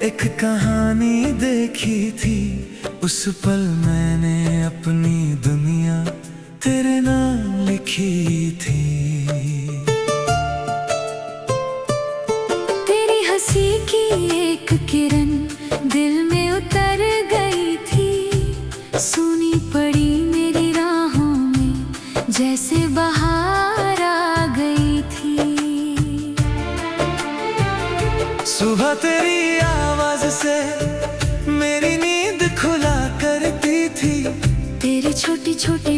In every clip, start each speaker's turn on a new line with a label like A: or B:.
A: एक कहानी देखी थी, उस पल मैंने अपनी दुनिया तेरे नाम लिखी थी।
B: तेरी हंसी की एक किरण दिल में उतर गई थी, सूनी पड़ी मेरी राहों में जैसे बहार आ गई थी।
A: सुबह तेरी आवाज से मेरी नींद खुला करती थी,
B: तेरी छोटी छोटी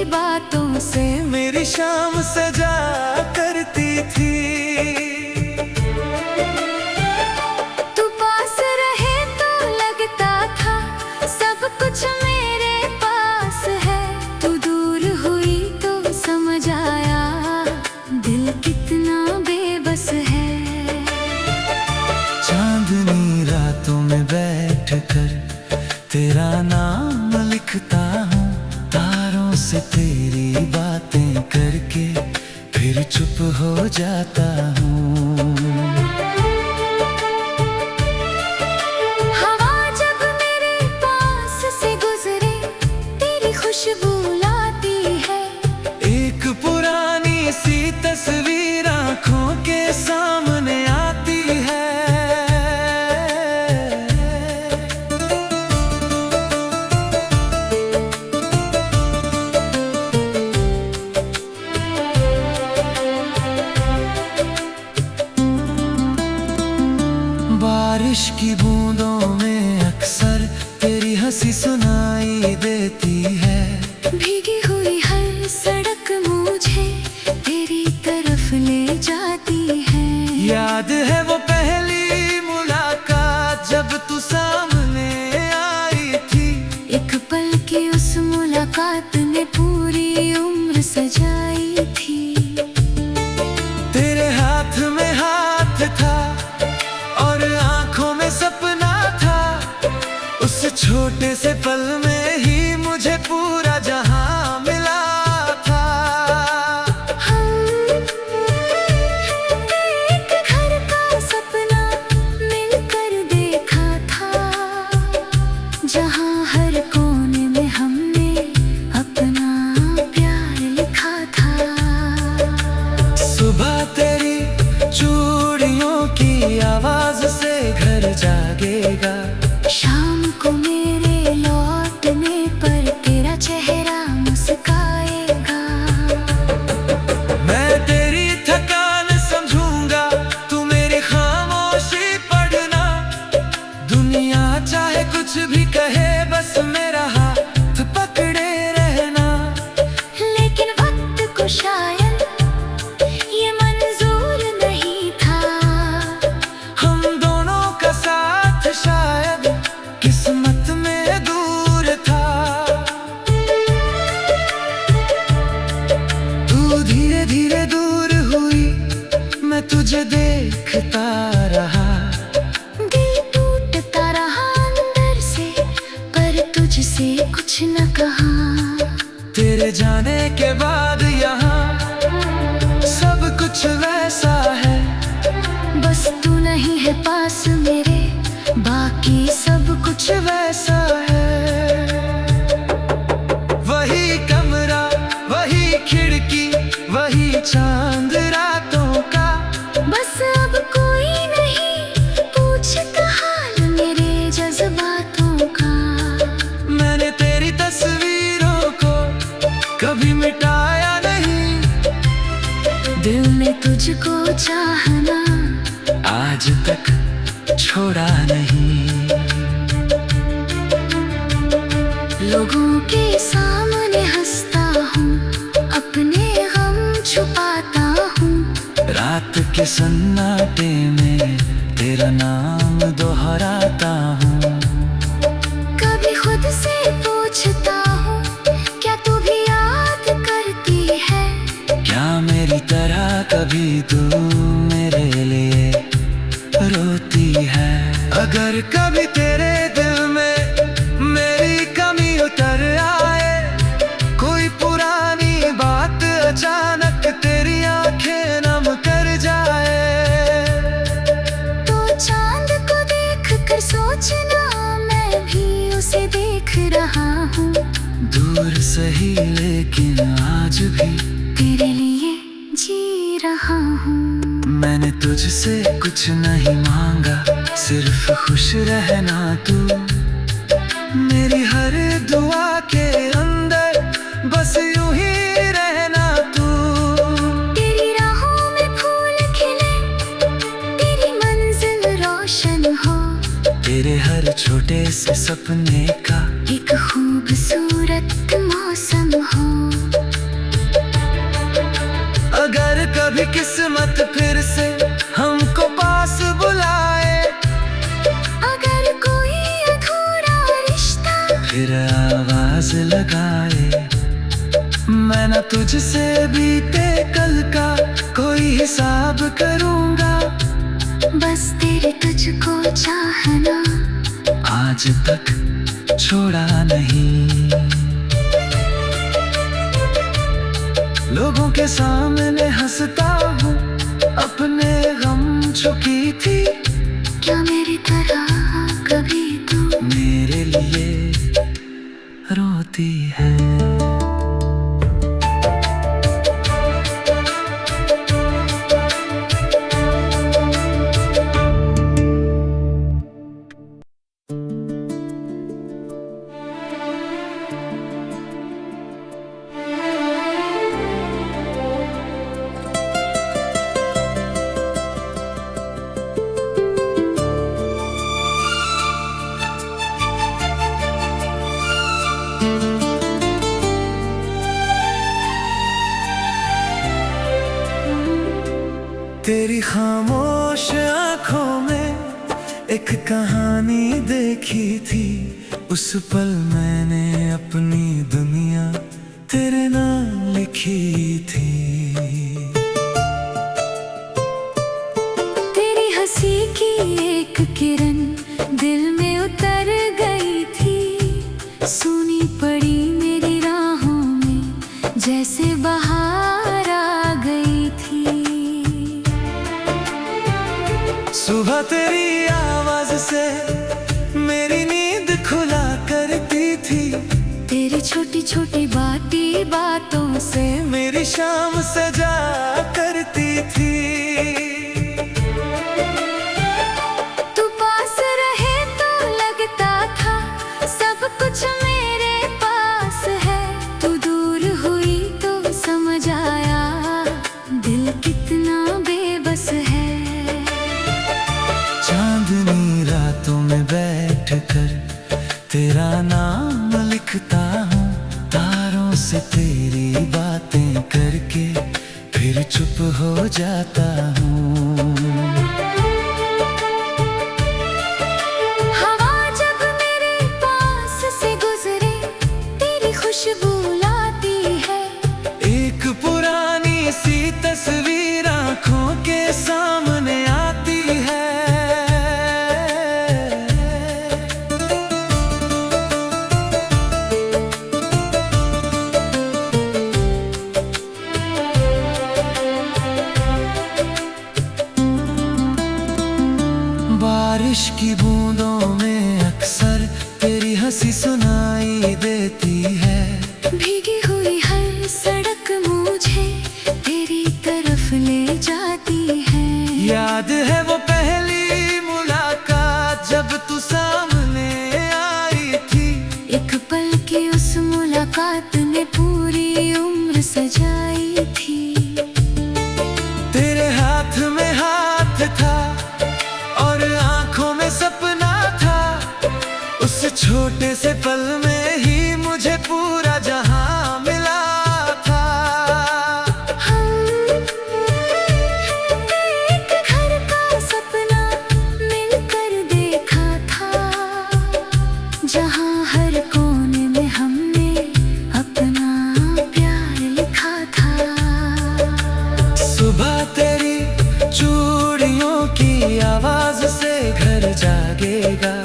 B: बातों से
A: मेरी शाम सजा करती थी।
B: तू पास रहे तो लगता था सब कुछ मेरे पास है, तू दूर हुई तो समझ आया दिल कितना बेबस है।
A: चांदनी रातों में बैठकर तेरा नाम लिखता हूँ, तारों से तेरी बातें करके फिर चुप हो जाता हूँ।
B: हवा जब मेरे पास से गुजरे तेरी खुशबू लाती है,
A: एक पुरानी सी तस्वीर आंखों के सामने आती है। बारिश की बूंदों में अक्सर तेरी हंसी सुनाई देती है,
B: भीगी हुई हर सड़क मुझे तेरी तरफ ले जाती है।
A: याद है वो पहली मुलाकात जब तू सामने आई थी,
B: एक पल की उस मुलाकात ने पूरी उम्र सजाई थी।
A: तेरे हाथ में हाथ था और आंखों में सपना था, उस छोटे से पल में ही मुझे पूरा जहां मिला था।
B: हम एक घर का सपना मिलकर देखा था, जहां हर कोने में हमने अपना प्यार लिखा था।
A: सुबह तेरी चूड़ियों की आवाज से घर जागेगा,
B: शाम को मेरे लौटने पर तेरा चेहरा मुस्काएगा।
A: मैं तेरी थकान समझूंगा, तू मेरी खामोशी पढ़ना, दुनिया चाहे कुछ भी कहे बस मेरा हाथ पकड़े रहना।
B: लेकिन वक्त को शायद ये मंजूर नहीं था,
A: हम दोनों का साथ शायद किस्मत में दूर था। तू धीरे धीरे दूर हुई, मैं तुझे देखता रहा,
B: दिल टूटता रहा अंदर से पर तुझसे कुछ न कहा।
A: तेरे जाने के बाद यहाँ सब कुछ वैसा है,
B: बस तू नहीं है पास मेरे, बाकी सब कुछ
A: वैसा है। वही कमरा, वही खिड़की, वही चांद रातों का,
B: बस अब कोई नहीं पूछता हाल मेरे जज्बातों का।
A: मैंने तेरी तस्वीरों को कभी मिटाया नहीं,
B: दिल ने तुझको चाहना
A: आज तक छोड़ा नहीं।
B: लोगों के सामने हंसता हूँ, अपने गम छुपाता हूँ,
A: रात के सन्नाटे में तेरा नाम दोहराता हूँ।
B: कभी खुद से पूछता हूँ क्या तू भी याद करती है,
A: क्या मेरी तरह कभी तू मेरे लिए रोती है। अगर कभी तेरे दिल में मेरी कमी उतर आए, कोई पुरानी बात अचानक तेरी आंखें नम कर जाए,
B: तो चांद को देख पर सोचना मैं भी उसे देख रहा हूँ।
A: दूर सही लेकिन आज भी
B: तेरे लिए जी रहा हूँ।
A: मैंने तुझसे कुछ नहीं मांगा, सिर्फ खुश रहना तू मेरी हर दुआ के अंदर, बस यूं ही रहना तू।
B: तेरी राहों में फूल खिले, तेरी मंजिल रोशन हो,
A: तेरे हर छोटे से सपने का
B: एक खूबसूरत मौसम हो।
A: अगर कभी किस्मत फिर से हमको पास बुलाए,
B: अगर कोई अधूरा रिश्ता
A: फिर आवाज लगाए, मैं ना तुझसे बीते कल का कोई हिसाब करूंगा।
B: बस तेरे तुझको चाहना
A: आज तक छोड़ा नहीं। लोगों के सामने हंसता हूँ, अपने गम छुपी थी।
B: क्या मेरी तरह कभी तू
A: मेरे लिए रोती है? तेरी खामोश आंखों में एक कहानी देखी थी, उस पल मैंने अपनी दुनिया तेरे नाम लिखी थी।
B: तेरी हंसी की एक किरण दिल में उतर गई थी, सूनी पड़ी मेरी राहों में जैसे बहार आ गई थी।
A: सुबह तेरी आवाज से मेरी नींद खुला करती थी,
B: तेरी छोटी छोटी बातों से
A: मेरी शाम सजा करती थी।
B: तू पास रहे तो लगता था सब कुछ मेरे पास है, तू दूर हुई तो समझ आया दिल कितना बेबस है।
A: चांदनी रातों में बैठकर तेरा नाम लिखता हूँ, तारों से तेरी बातें करके फिर चुप हो जाता हूँ।
B: हवा जब मेरे पास से गुजरे तेरी खुशबू लाती है,
A: एक पुरानी सी तस्वीर आंखों के सामने आती है। बारिश की बूंदों में अक्सर तेरी हंसी सुनाई देती है,
B: भीगी हुई हर सड़क मुझे तेरी तरफ ले जाती है।
A: याद है वो पहली मुलाकात जब तू सामने आई थी,
B: एक पल की उस मुलाकात ने पूरी उम्र सजाई थी।
A: तेरे हाथ में हाथ था और आंखों में सपना था, उस छोटे से पल में ही मुझे पूरा जहां मिला था।
B: हम एक घर का सपना मिलकर देखा था, जहां हर कोने में हमने अपना प्यार लिखा था।
A: सुबह तेरी चूड़ियों की आवाज से घर जागेगा,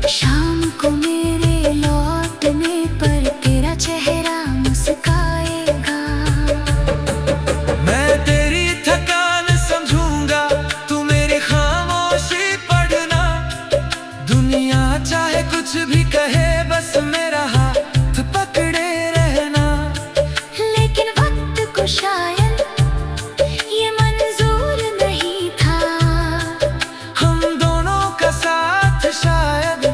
B: शाम को मेरे लौटने पर तेरा चेहरा मुस्काएगा।
A: मैं तेरी थकान समझूंगा, तू मेरी खामोशी पढ़ना। दुनिया कुछ भी कहे, बस मेरा हाथ पकड़े रहना।
B: लेकिन वक्त को शायद ये मंजूर नहीं था।
A: हम दोनों का साथ शायद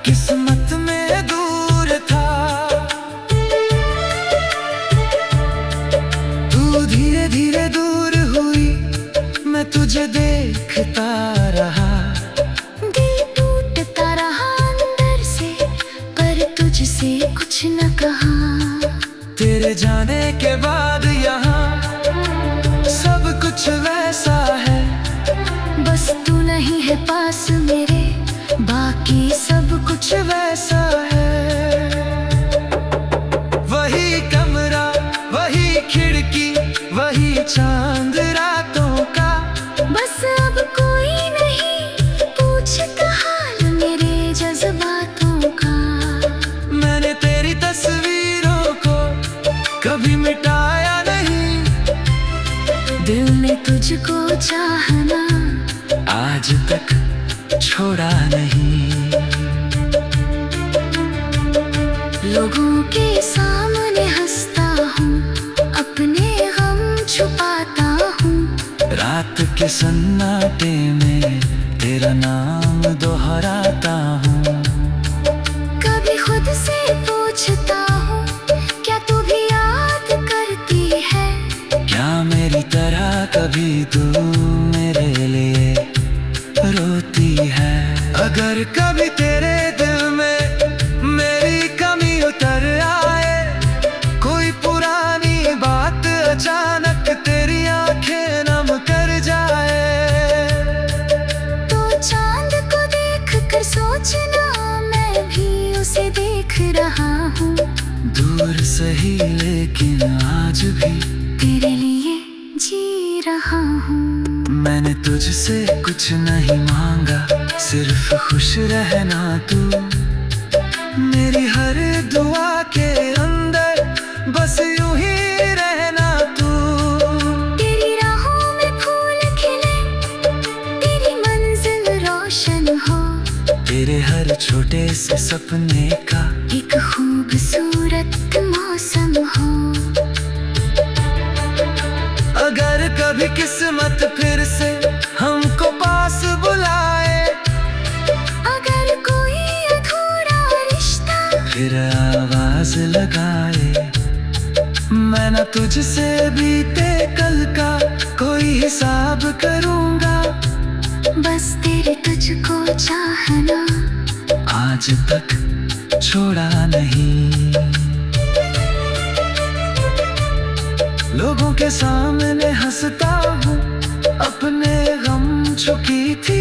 A: किस्मत में दूर था। तू धीरे धीरे दूर हुई, मैं तुझे देखता रहा।
B: दिल टूटता रहा अंदर से, पर तुझसे कुछ न कहा।
A: तेरे जाने के बाद यहाँ सब कुछ वैसा है।
B: बस तू नहीं है पास मेरे, बाकी सब कुछ
A: वैसा है। वही कमरा, वही खिड़की, वही चांद रातों का।
B: बस अब कोई नहीं पूछता हाल मेरे जज्बातों का।
A: मैंने तेरी तस्वीरों को कभी मिटाया नहीं।
B: दिल ने तुझको चाहना
A: आज तक छोड़ा नहीं।
B: लोगों के सामने हंसता हूँ, अपने गम छुपाता हूँ।
A: रात के सन्नाटे में तेरा नाम दोहराता हूँ।
B: कभी खुद से पूछता हूँ, क्या तू भी याद करती है?
A: क्या मेरी तरह कभी तू मेरे लिए रोती है? अगर कभी तेरे दिल में मेरी कमी उतर आए, कोई पुरानी बात अचानक तेरी आंखें नम कर जाए,
B: तो चांद को देख कर सोचना मैं भी उसे देख रहा हूँ।
A: दूर सही लेकिन आज भी
B: तेरे लिए जी रहा हूँ।
A: मैंने तुझसे कुछ नहीं मांगा, सिर्फ खुश रहना तू। मेरी हर दुआ के अंदर बस यूं ही रहना तू।
B: तेरी राहों में फूल खिले, तेरी मंजिल रोशन हो।
A: तेरे हर छोटे से सपने का
B: एक खूबसूरत मौसम हो।
A: अगर कभी किस्मत फिर से हमको पास बुलाए,
B: अगर कोई अधूरा रिश्ता
A: फिर आवाज लगाए, मैं न तुझसे बीते कल का कोई हिसाब करूंगा।
B: बस तेरे तुझको चाहना
A: आज तक छोड़ा नहीं। लोगों के सामने हंसता हूँ, अपने गम छुपी थी।